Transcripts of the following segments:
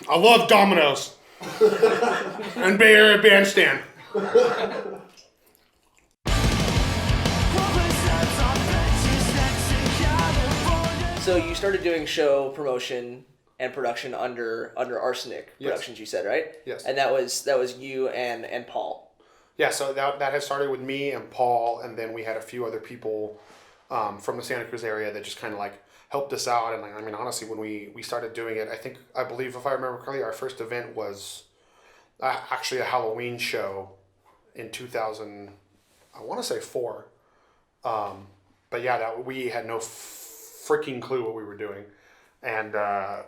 I love Domino's. And Bayareabandstand. So you started doing show promotion and production under Arsenic Productions, you said, right? Yes. And that was you and Paul. Yeah, so that had started with me and Paul, and then we had a few other people from the Santa Cruz area that just kind of like helped us out. And like, I mean, honestly, when we started doing it, I believe if I remember correctly, our first event was actually a Halloween show in 2000. I want to say 4. But yeah, that we had no freaking clue what we were doing, and I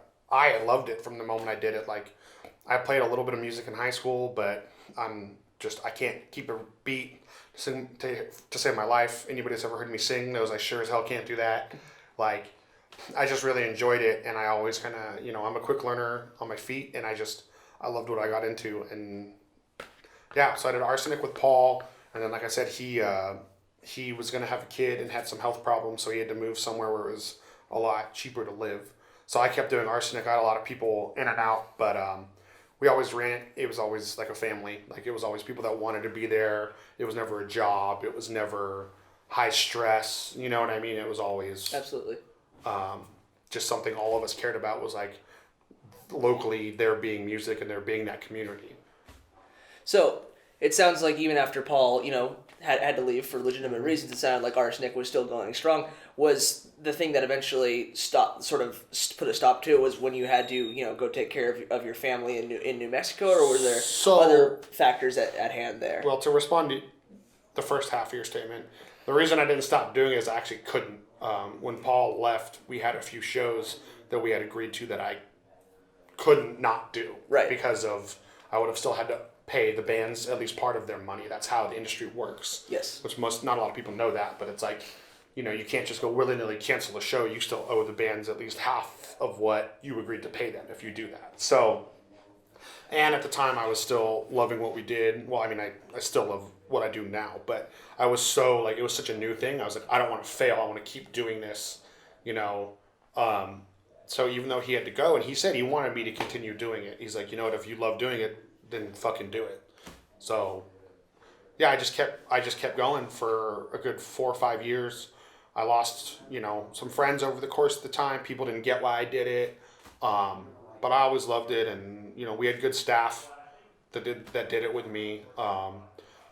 loved it from the moment I did it. Like, I played a little bit of music in high school, but I can't keep a beat to save my life. Anybody that's ever heard me sing knows I sure as hell can't do that. Like, I just really enjoyed it, and I always kind of, I'm a quick learner on my feet, and I loved what I got into. And yeah, so I did Arsenic with Paul, and then like I said, he was going to have a kid and had some health problems, so he had to move somewhere where it was a lot cheaper to live. So I kept doing Arsenic. I had a lot of people in and out, but we always ran it. It was always like a family. Like, it was always people that wanted to be there. It was never a job. It was never high stress. You know what I mean? It was always Absolutely. just something all of us cared about, was like locally there being music and there being that community. So it sounds like even after Paul, had to leave for legitimate reasons, it sounded like Arsenic was still going strong. Was the thing that eventually put a stop to it was when you had to, go take care of your family in New Mexico, or were there other factors at hand there? Well, to respond to the first half of your statement, the reason I didn't stop doing it is I actually couldn't. When Paul left, we had a few shows that we had agreed to that I couldn't not do. Right. Because I would have still had to pay the bands at least part of their money. That's how the industry works. Yes. Which not a lot of people know that, but it's like, you can't just go willy-nilly cancel a show. You still owe the bands at least half of what you agreed to pay them if you do that. So, and at the time I was still loving what we did. Well, I mean, I still love what I do now, but I was so, like, it was such a new thing. I was like, I don't want to fail. I want to keep doing this, So even though he had to go, and he said he wanted me to continue doing it, he's like, if you love doing it, then fucking do it. So, yeah, I just kept going for a good 4 or 5 years. I lost, some friends over the course of the time. People didn't get why I did it, but I always loved it, and we had good staff that did it with me. I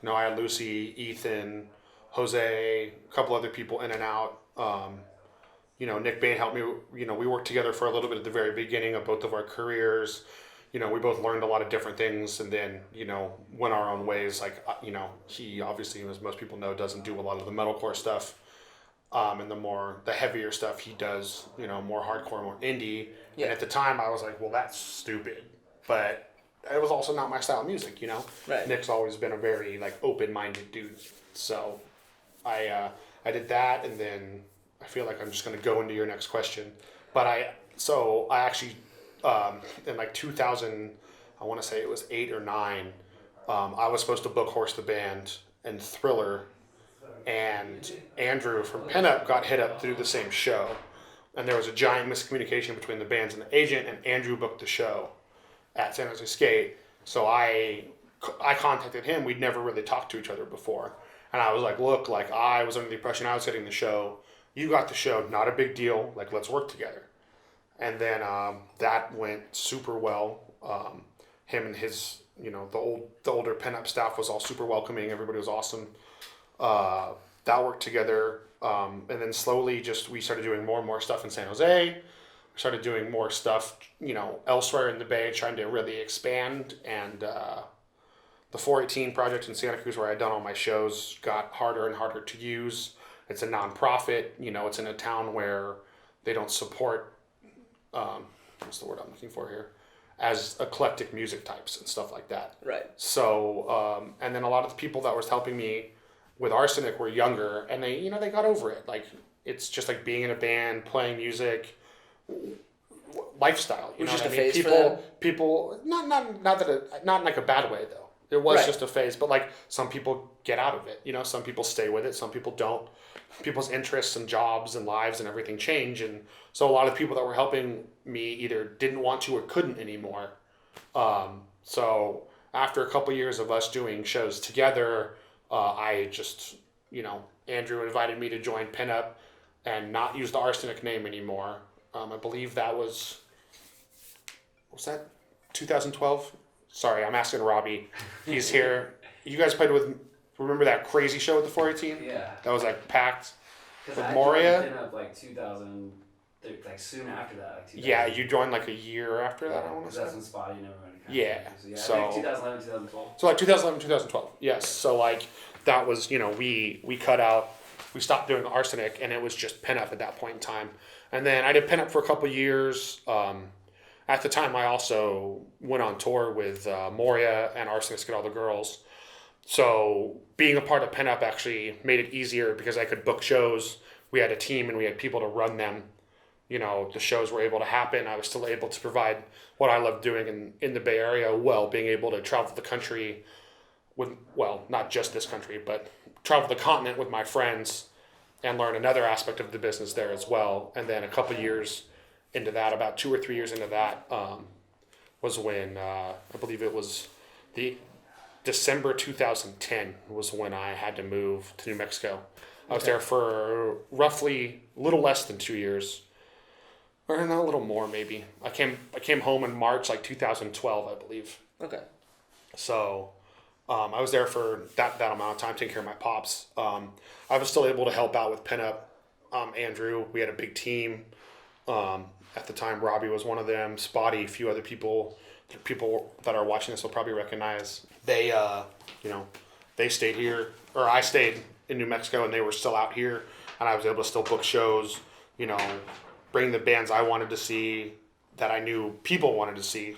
had Lucy, Ethan, Jose, a couple other people in and out. Nick Bain helped me. We worked together for a little bit at the very beginning of both of our careers. We both learned a lot of different things, and then, went our own ways. Like, he obviously, as most people know, doesn't do a lot of the metalcore stuff. And the heavier stuff he does, more hardcore, more indie. Yeah. And at the time I was like, well, that's stupid. But it was also not my style of music, Right. Nick's always been a very, like, open-minded dude. So I did that, and then I feel like I'm just going to go into your next question. But I actually, in like 2000, I want to say it was 8 or 9, I was supposed to book Horse the Band and Thriller, and Andrew from PinUp got hit up through the same show, and there was a giant miscommunication between the bands and the agent, and Andrew booked the show at San Jose Skate. So I contacted him. We'd never really talked to each other before, and I was like, look, like, I was under the impression I was getting the show. You got the show, not a big deal. Like, let's work together. And then that went super well. Him and his, the older PinUp staff was all super welcoming. Everybody was awesome. That worked together. And then slowly we started doing more and more stuff in San Jose. We started doing more stuff, elsewhere in the Bay, trying to really expand. And the 418 project in Santa Cruz, where I'd done all my shows, got harder and harder to use. It's a nonprofit. It's in a town where they don't support, what's the word I'm looking for here, as eclectic music types and stuff like that. Right. So, and then a lot of the people that was helping me with Arsenic were younger, and they got over it. Like, it's just like being in a band, playing music, lifestyle. It was just a phase for them? People, not in like a bad way though. It was Right. just a phase, but like some people get out of it. Some people stay with it, some people don't. People's interests and jobs and lives and everything change, and so a lot of people that were helping me either didn't want to or couldn't anymore. So after a couple years of us doing shows together, I just, Andrew invited me to join PinUp and not use the Arsenic name anymore. I believe that was 2012? Sorry, I'm asking Robbie. He's here. You guys played with, remember that crazy show with the 418? Yeah. That was like packed with I Moria? joined PinUp like 2000, like soon after that. Like 2000. Yeah, you joined like a year after that, I want to Because say. that's when Spotty never went to Yeah. So I think 2011, 2012. So like 2011, 2012. Yes. So like that was, we cut out, we stopped doing Arsenic and it was just PinUp at that point in time. And then I did PinUp for a couple years. At the time, I also went on tour with Moria and Arsenic Get All the Girls. So being a part of PinUp actually made it easier because I could book shows. We had a team and we had people to run them. The shows were able to happen. I was still able to provide what I loved doing in the Bay Area, being able to travel the country with, not just this country, but travel the continent with my friends and learn another aspect of the business there as well. And then a couple years into that, about 2 or 3 years into that, was when I believe it was the December 2010 was when I had to move to New Mexico. I was there for roughly a little less than 2 years, or no, a little more maybe. I came home in March 2012, I believe. Okay. So I was there for that amount of time taking care of my pops. I was still able to help out with PinUp. Andrew, we had a big team. At the time, Robbie was one of them. Spotty, a few other people that are watching this will probably recognize. They, they stayed here, or I stayed in New Mexico, and they were still out here, and I was able to still book shows. Bring the bands I wanted to see, that I knew people wanted to see.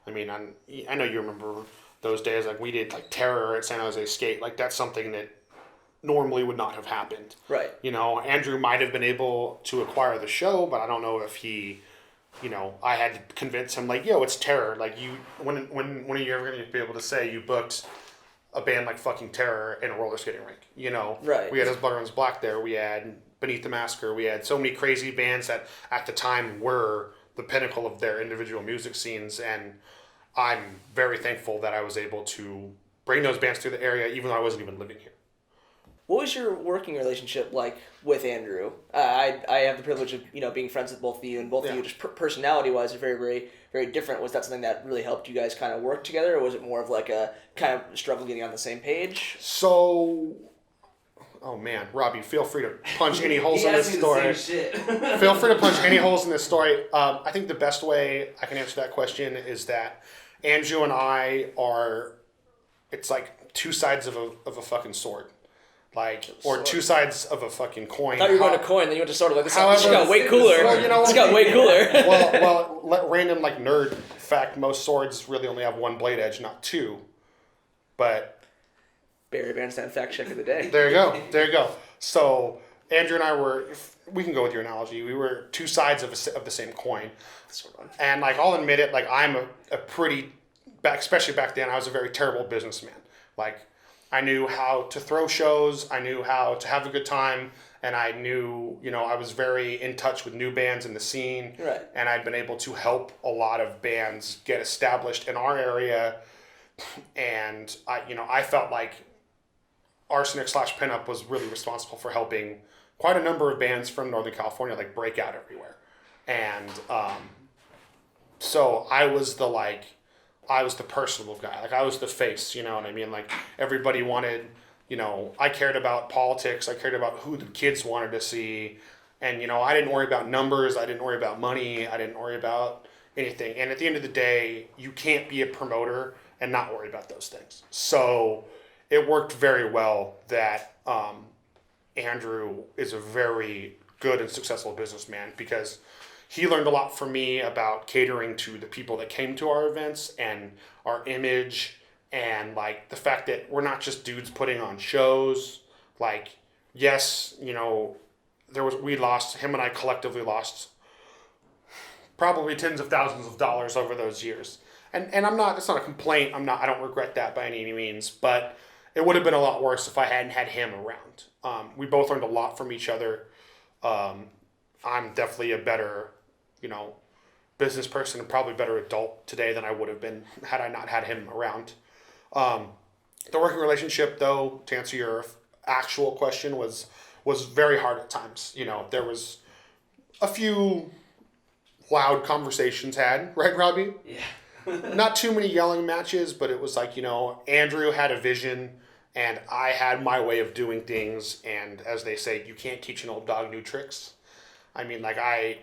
I mean, I know you remember those days. Like we did like Terror at San Jose Skate. Like that's something that normally would not have happened. Right. Andrew might have been able to acquire the show, but I don't know if he, I had to convince him like, yo, it's Terror. Like when are you ever going to be able to say you booked a band like fucking Terror in a roller skating rink? Right. We had As Blood Runs Black there. We had Beneath the Massacre. We had so many crazy bands that at the time were the pinnacle of their individual music scenes, and I'm very thankful that I was able to bring those bands through the area, even though I wasn't even living here. What was your working relationship like with Andrew? I have the privilege of being friends with both of you, and both of you just personality wise are very, very, very different. Was that something that really helped you guys kind of work together, or was it more of like a kind of struggle getting on the same page? So, oh man, Robbie, feel free to punch any holes in this story. Feel free to punch any holes in this story. I think the best way I can answer that question is that Andrew and I are, it's like two sides of a fucking sword. Or two sides of a fucking coin. I thought you were going to coin, then you went to sword. Like, this However, got way cooler. Well, this got way cooler. Random nerd fact, most swords really only have one blade edge, not two. But Bayareabandstand fact check of the day. There you go. So Andrew and I we can go with your analogy. We were two sides of the same coin. And I'll admit it, I'm a pretty, especially back then, I was a very terrible businessman. I knew how to throw shows, I knew how to have a good time, and I knew, I was very in touch with new bands in the scene. Right. And I'd been able to help a lot of bands get established in our area. And I felt like Arsenic / PinUp was really responsible for helping quite a number of bands from Northern California break out everywhere. And so I was the personable guy. I was the face, you know what I mean? Everybody wanted, I cared about politics. I cared about who the kids wanted to see. And, I didn't worry about numbers. I didn't worry about money. I didn't worry about anything. And at the end of the day, you can't be a promoter and not worry about those things. So it worked very well that Andrew is a very good and successful businessman, because he learned a lot from me about catering to the people that came to our events and our image, and the fact that we're not just dudes putting on shows. Yes, him and I collectively lost probably tens of thousands of dollars over those years. And it's not a complaint. I don't regret that by any means, but it would have been a lot worse if I hadn't had him around. We both learned a lot from each other. I'm definitely a better, business person and probably better adult today than I would have been had I not had him around. The working relationship, though, to answer your actual question, was very hard at times. There was a few loud conversations had, right, Robbie? Yeah. Not too many yelling matches, but it was like, Andrew had a vision and I had my way of doing things. And as they say, you can't teach an old dog new tricks. I mean,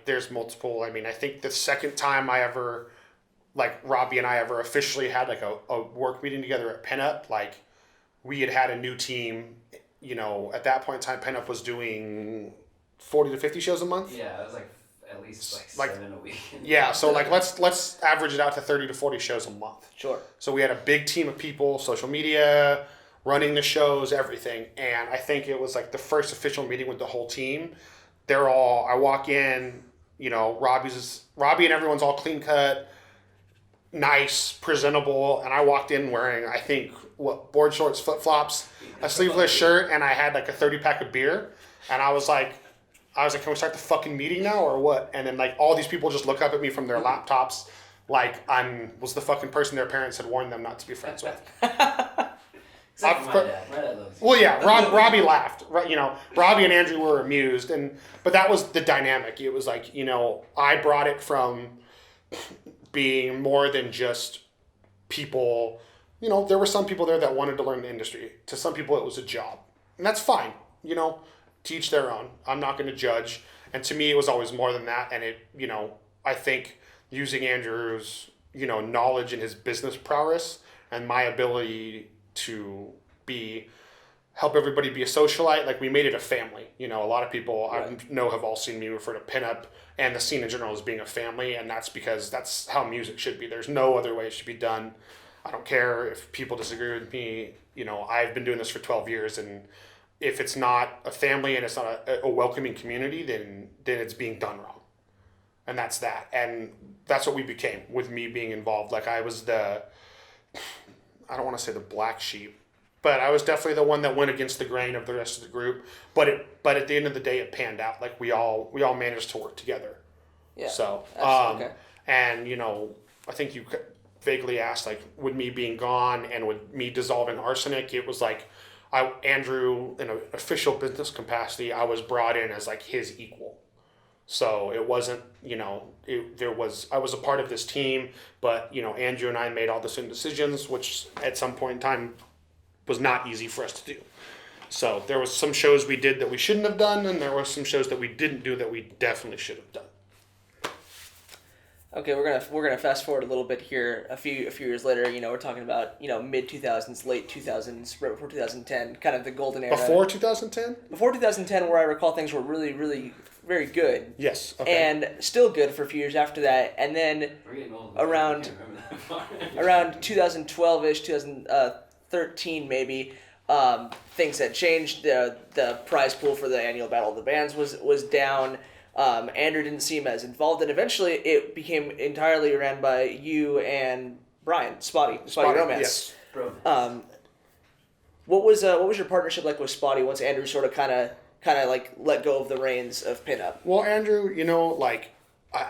there's multiple. I mean, I think the second time Robbie and I ever officially had a work meeting together at PinUp, we had a new team. At that point in time, PinUp was doing 40 to 50 shows a month. Yeah, it was at least 7 a week. Yeah, so let's average it out to 30 to 40 shows a month. Sure. So we had a big team of people, social media, running the shows, everything. And I think it was the first official meeting with the whole team. I walk in, Robbie and everyone's all clean cut, nice, presentable. And I walked in wearing, I think, board shorts, flip flops, a sleeveless shirt, and I had a 30-pack of beer. And I was like, can we start the fucking meeting now or what? And then all these people just look up at me from their laptops was the fucking person their parents had warned them not to be friends with. Except for my dad. My dad loves Well, yeah, Robbie laughed. Right, Robbie and Andrew were amused, but that was the dynamic. It was I brought it from being more than just people. There were some people there that wanted to learn the industry. To some people, it was a job, and that's fine. To each their own. I'm not going to judge. And to me, it was always more than that. And I think using Andrew's, knowledge and his business prowess and my ability to help everybody be a socialite, we made it a family. A lot of people I know have all seen me refer to PinUp and the scene in general as being a family. And that's because that's how music should be. There's no other way it should be done. I don't care if people disagree with me. I've been doing this for 12 years and if it's not a family and it's not a welcoming community, then it's being done wrong. And that's that. And that's what we became with me being involved. I was I don't want to say the black sheep, but I was definitely the one that went against the grain of the rest of the group. But at the end of the day, it panned out. We all managed to work together. Yeah. So, okay. And, I think you vaguely asked, with me being gone and with me dissolving Arsenic, it was Andrew, in an official business capacity, I was brought in as his equal. So it wasn't, I was a part of this team, but, Andrew and I made all the same decisions, which at some point in time was not easy for us to do. So there was some shows we did that we shouldn't have done, and there were some shows that we didn't do that we definitely should have done. Okay, we're gonna fast forward a little bit here. A few years later, we're talking about mid 2000s, late 2000s, right before 2010, kind of the golden era. Before 2010? Before 2010, where I recall things were really, really very good. Yes. Okay. And still good for a few years after that, and then around 2012ish, 2013 maybe, things had changed. The prize pool for the annual Battle of the Bands was down. Andrew didn't seem as involved, and eventually it became entirely ran by you and Brian, Spotty Romance. Yes. What was your partnership like with Spotty once Andrew sort of kind of let go of the reins of PinUp? Well, Andrew,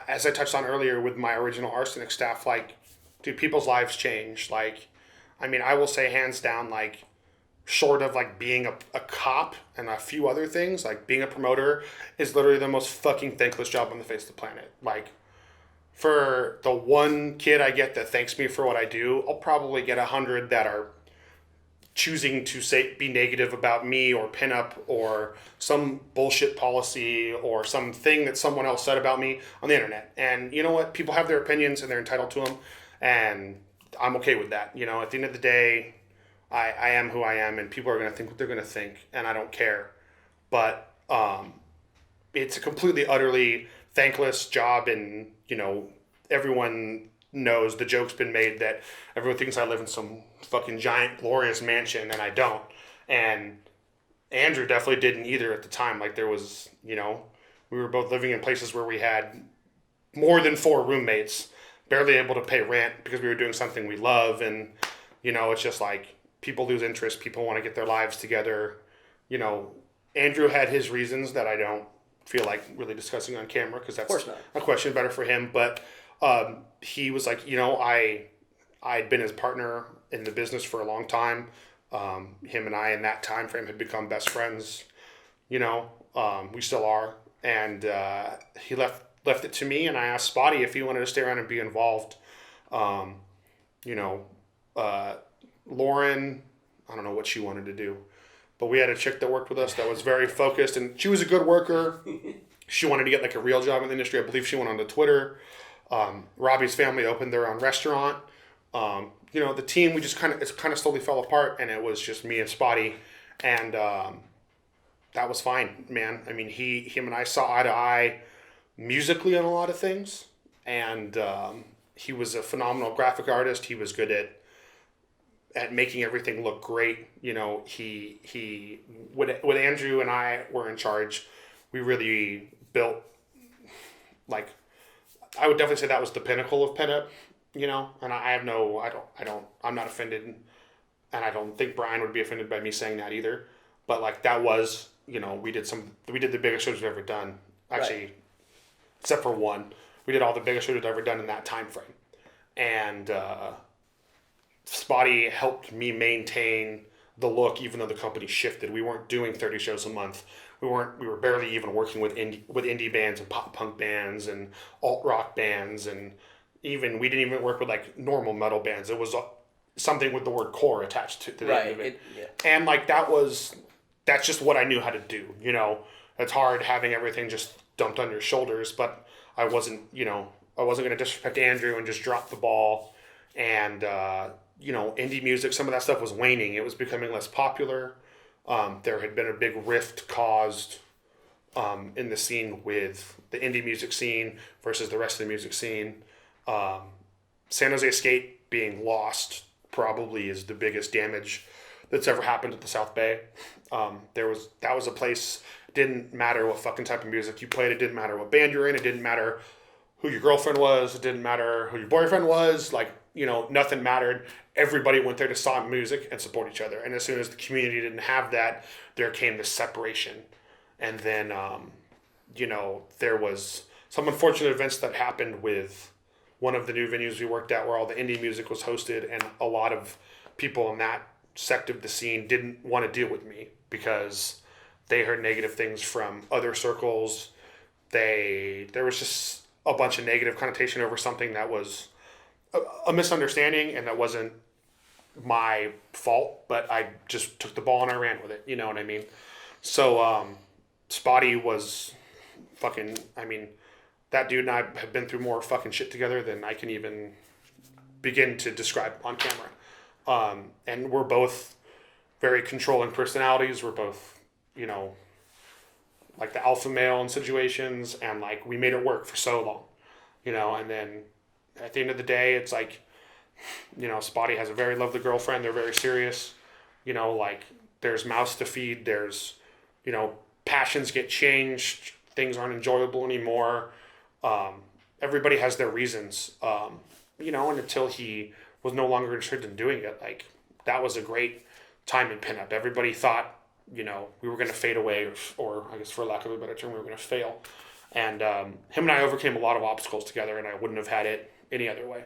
as I touched on earlier with my original Arsenic staff, dude, people's lives change. I will say hands down, short of being a cop and a few other things, being a promoter is literally the most fucking thankless job on the face of the planet. For the one kid I get that thanks me for what I do, I'll probably get 100 that are choosing to be negative about me or PinUp or some bullshit policy or something that someone else said about me on the internet. And you know what? People have their opinions and they're entitled to them, and I'm okay with that. At the end of the day, I am who I am, and people are going to think what they're going to think, and I don't care. But it's a completely, utterly thankless job, and, everyone knows the joke's been made that everyone thinks I live in some fucking giant, glorious mansion, and I don't. And Andrew definitely didn't either at the time. There was, we were both living in places where we had more than 4 roommates, barely able to pay rent because we were doing something we love. And, you know, it's just like people lose interest. People want to get their lives together. You know, Andrew had his reasons that I don't feel like really discussing on camera because that's a question better for him. But he was like, you know, I'd been his partner in the business for a long time. Him and I in that time frame had become best friends. You know, we still are. And he left it to me, and I asked Spotty if he wanted to stay around and be involved. You know, Lauren, I don't know what she wanted to do, but we had a chick that worked with us that was very focused, and she was a good worker. She wanted to get like a real job in the industry. I believe she went on to Twitter. Robbie's family opened their own restaurant. You know, the team, it kind of slowly fell apart, and it was just me and Spotty, and that was fine, man. I mean, him and I saw eye to eye musically on a lot of things, and he was a phenomenal graphic artist. He was good at making everything look great. You know, he when Andrew and I were in charge, we really built, like, I would definitely say that was the pinnacle of PinUp. You know, and I'm not offended, and I don't think Brian would be offended by me saying that either. But like that was, you know, we did the biggest shows we've ever done. Actually, right. Except for one, we did all the biggest shows we've ever done in that time frame. And Spotty helped me maintain the look, even though the company shifted. We weren't doing 30 shows a month. We were barely even working with indie bands and pop punk bands and alt rock bands, and we didn't even work with like normal metal bands. It was something with the word core attached to the end of it. And like that's just what I knew how to do. You know, it's hard having everything just dumped on your shoulders, but I wasn't going to disrespect Andrew and just drop the ball. And you know, indie music, some of that stuff was waning. It was becoming less popular. There had been a big rift caused in the scene with the indie music scene versus the rest of the music scene. San Jose Skate being lost probably is the biggest damage that's ever happened at the South Bay. That was a place. It didn't matter what fucking type of music you played. It didn't matter what band you're in. It didn't matter who your girlfriend was. It didn't matter who your boyfriend was. Like, you know, nothing mattered. Everybody went there to saw music and support each other. And as soon as the community didn't have that, there came this separation. And then, you know, there was some unfortunate events that happened with one of the new venues we worked at where all the indie music was hosted, and a lot of people in that sect of the scene didn't want to deal with me because they heard negative things from other circles. There was just a bunch of negative connotation over something that was a misunderstanding, and that wasn't my fault, but I just took the ball and I ran with it. You know what I mean? So Spotty was fucking, I mean, that dude and I have been through more fucking shit together than I can even begin to describe on camera. And we're both very controlling personalities. We're both, you know, like the alpha male in situations, and like we made it work for so long, you know, and then at the end of the day, it's like, you know, Spotty has a very lovely girlfriend. They're very serious, you know, like there's mouths to feed. There's, you know, passions get changed. Things aren't enjoyable anymore. Everybody has their reasons, you know, and until he was no longer interested in doing it, like that was a great time in PinUp. Everybody thought, you know, we were going to fade away, or I guess for lack of a better term, we were going to fail. And him and I overcame a lot of obstacles together, and I wouldn't have had it any other way.